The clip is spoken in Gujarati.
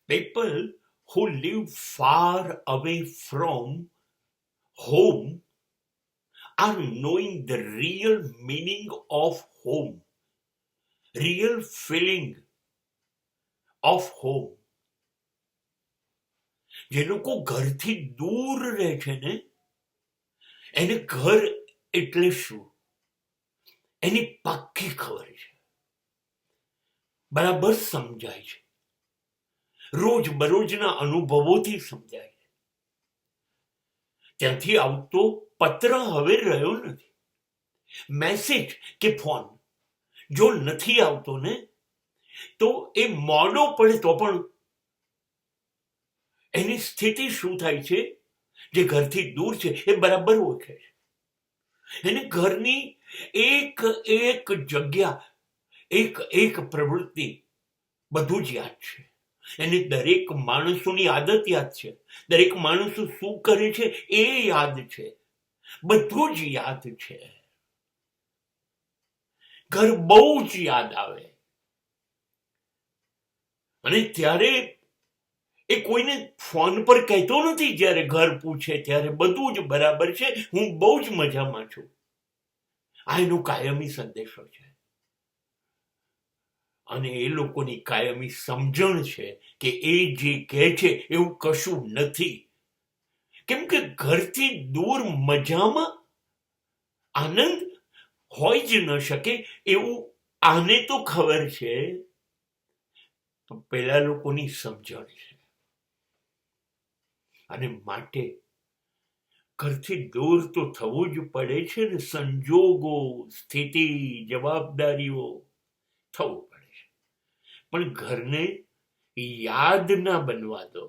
People who live far away from home are knowing the real meaning of home, real feeling of home. જે લોકો ઘરથી દૂર રહે છે ને, એને ઘર એટલે શું એની પાક્કી ખબર છે, બરાબર સમજાય છે, રોજ બરોજના અનુભવોથી સમજાય છે. ત્યાંથી આવતો પત્ર હવે રહ્યો નથી, મેસેજ કે ફોન જો નથી આવતો ને, તો એ મોડો પડે તો પણ એની સ્થિતિ શું થાય છે, જે ઘરથી દૂર છે એ બરાબર ઓળખે છે. એને ઘરની એક એક જગ્યા, એક એક પ્રવૃત્તિ બધું જ યાદ છે. એને દરેક માણસોની આદત યાદ છે, દરેક માણસો શું કરે છે એ યાદ છે, બધું જ યાદ છે. ઘર બહુ જ યાદ આવે. અને ત્યારે એ કોઈને ફોન પર કહેતો નથી, જ્યારે ઘર પૂછે ત્યારે બધું જ બરાબર છે, હું બહુ જ મજામાં છું. આ એનો કાયમી સંદેશો છે. અને એ લોકોની કાયમી સમજણ છે કે એ જે કહે છે એવું કશું નથી. કેમ કે ઘરથી દૂર મજામાં આનંદ હોય જ ન શકે એવું આને તો ખબર છે, તો પેલા લોકોની સમજણ છે. અને માટે ઘરથી દૂર તો થવું જ પડે છે ને, સંજોગો, સ્થિતિ, જવાબદારીઓ થવું પડે છે. પણ ઘરને યાદ ના બનવા દો.